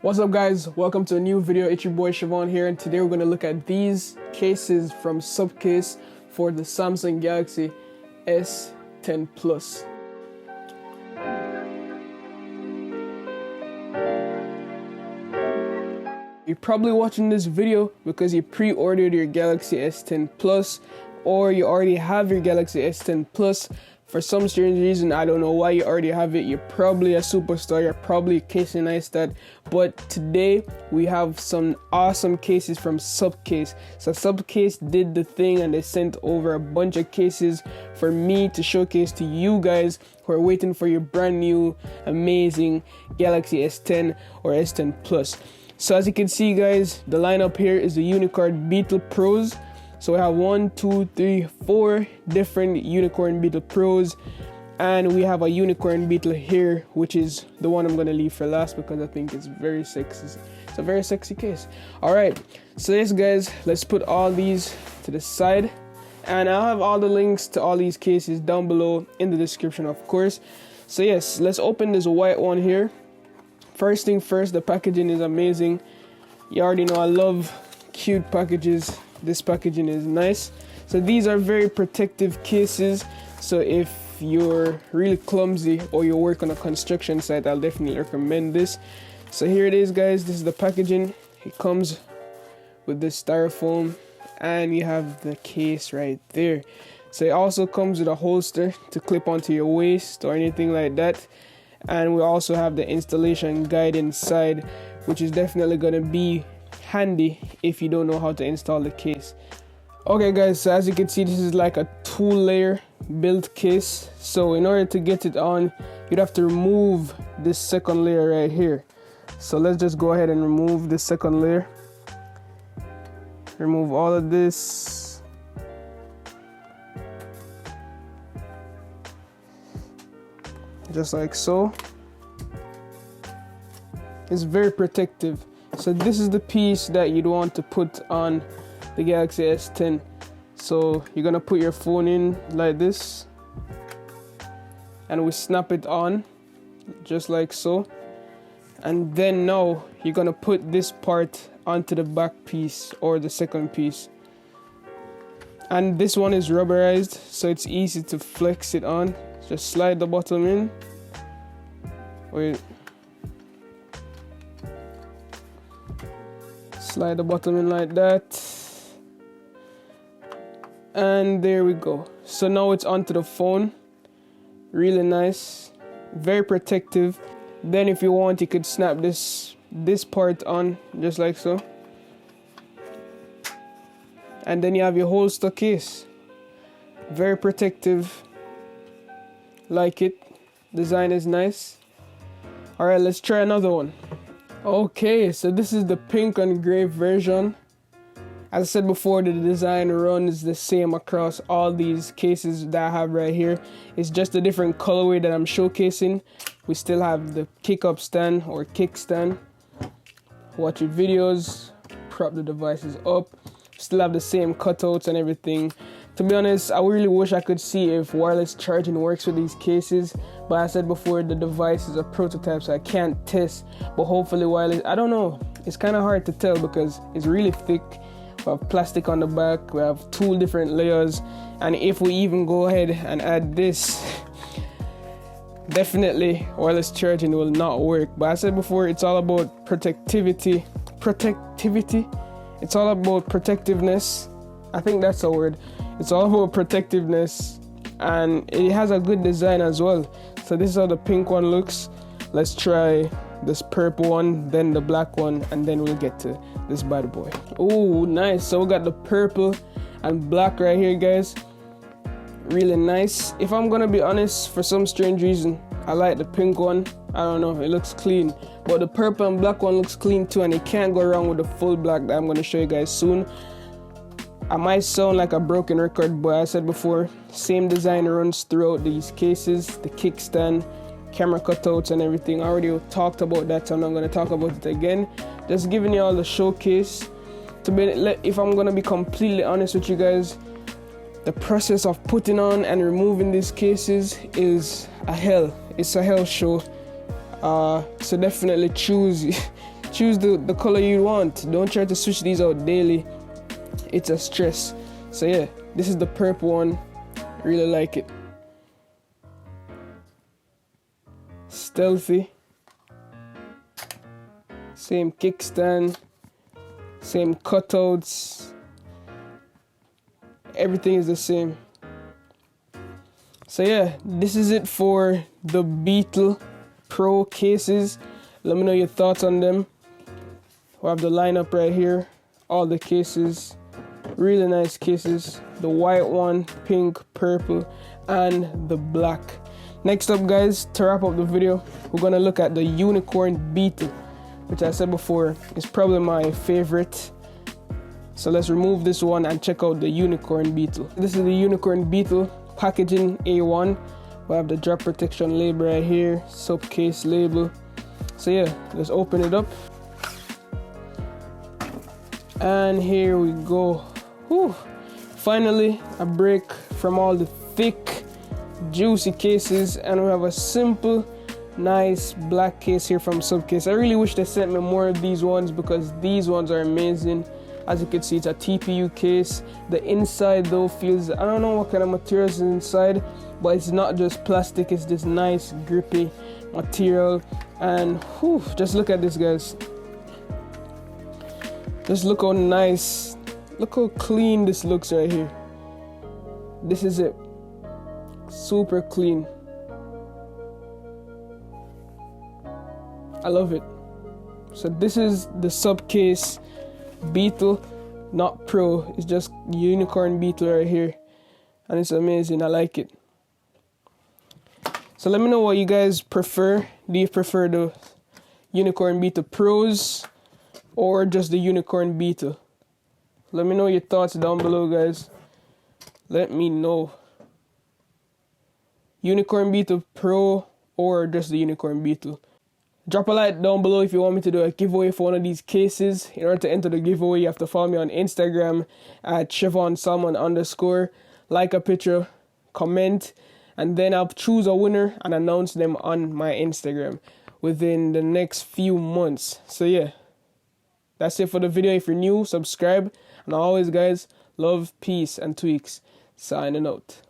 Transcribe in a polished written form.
What's up guys, welcome to a new video. It's your boy Shevon here, and today we're going to look at these cases from Supcase for the Samsung Galaxy S10 Plus. You're probably watching this video because you pre-ordered your Galaxy S10 Plus, or you already have your Galaxy S10 Plus. For some strange reason, I don't know why you already have it. You're probably a superstar, you're probably casing nice that. But today we have some awesome cases from Supcase. So Supcase did the thing and they sent over a bunch of cases for me to showcase to you guys who are waiting for your brand new amazing Galaxy S10 or S10 Plus. So as you can see guys, the lineup here is the Unicorn Beetle Pros. So we have 4 different Unicorn Beetle Pros, and we have a Unicorn Beetle here, which is the one I'm going to leave for last because I think it's very sexy. It's a very sexy case. Alright, so yes guys, let's put all these to the side, and I'll have all the links to all these cases down below in the description, of course. So yes, let's open this white one here. First thing first, the packaging is amazing. You already know I love cute packages. This packaging is nice. So these are very protective cases. So if you're really clumsy or you work on a construction site, I'll definitely recommend this. So here it is guys, this is the packaging. It comes with this styrofoam and you have the case right there. So it also comes with a holster to clip onto your waist or anything like that. And we also have the installation guide inside, which is definitely going to be handy if you don't know how to install the case. Okay guys, so as you can see, this is like a 2-layer built case. So in order to get it on, you'd have to remove this second layer right here. So let's just go ahead and remove this second layer. Remove all of this. Just like so. It's very protective. So this is the piece that you'd want to put on the Galaxy S10. So you're gonna put your phone in like this, and we snap it on just like so. And then now you're gonna put this part onto the back piece or the second piece. And this one is rubberized, so it's easy to flex it on. Just slide the bottom in. Wait. Slide the bottom in like that, and there we go. So now it's onto the phone. Really nice, very protective. Then if you want, you could snap this part on just like so, and then you have your holster case. Very protective, like it. Design is nice. All right, let's try another one. Okay, so this is the pink and gray version. As I said before, the design runs the same across all these cases that I have right here. It's just a different colorway that I'm showcasing. We still have the kick-up stand or kickstand. Watch your videos, prop the devices up. Still have the same cutouts and everything. To be honest, I really wish I could see if wireless charging works with these cases, but I said before, the device is a prototype, so I can't test. But hopefully wireless, I don't know, it's kind of hard to tell because it's really thick. We have plastic on the back, we have 2 different layers, and if we even go ahead and add this, definitely wireless charging will not work. But I said before, it's all about protectivity. It's all about protectiveness. I think that's a word. It's all about protectiveness, and it has a good design as well. So this is how the pink one looks. Let's try this purple one, then the black one, and then we'll get to this bad boy. Oh, nice. So we got the purple and black right here, guys. Really nice. If I'm gonna be honest, for some strange reason, I like the pink one. I don't know, it looks clean. But the purple and black one looks clean too, and you can't go wrong with the full black that I'm gonna show you guys soon. I might sound like a broken record, but I said before, same design runs throughout these cases. The kickstand, camera cutouts and everything. I already talked about that, so I'm not going to talk about it again. Just giving you all the showcase. If I'm going to be completely honest with you guys, the process of putting on and removing these cases is a hell. It's a hell show. So definitely choose choose the color you want. Don't try to switch these out daily. It's a stress. So yeah, this is the purple one. Really like it. Stealthy. Same kickstand. Same cutouts. Everything is the same. So yeah, this is it for the Beetle Pro cases. Let me know your thoughts on them. We have the lineup right here. All the cases. Really nice cases. The white one, pink, purple, and the black. Next up, guys, to wrap up the video, we're gonna look at the Unicorn Beetle, which I said before is probably my favorite. So let's remove this one and check out the Unicorn Beetle. This is the Unicorn Beetle, packaging A1. We have the drop protection label right here, Supcase label. So yeah, let's open it up. And here we go. Whew. Finally, a break from all the thick, juicy cases, and we have a simple, nice black case here from Supcase. I really wish they sent me more of these ones because these ones are amazing. As you can see, it's a TPU case. The inside though feels, I don't know what kind of material is inside, but it's not just plastic, it's this nice grippy material. And whew, just look at this, guys. Just look how nice, look how clean this looks right here. This is it. Super clean. I love it. So this is the Supcase Beetle, not Pro. It's just Unicorn Beetle right here. And it's amazing. I like it. So let me know what you guys prefer. Do you prefer the Unicorn Beetle Pros or just the Unicorn Beetle? Let me know your thoughts down below, guys. Let me know. Unicorn Beetle Pro or just the Unicorn Beetle. Drop a like down below if you want me to do a giveaway for one of these cases. In order to enter the giveaway, you have to follow me on Instagram at Shevon Salmon _. Like a picture, comment, and then I'll choose a winner and announce them on my Instagram within the next few months. So yeah, that's it for the video. If you're new, subscribe. And always, guys, love, peace, and tweaks. Signing out.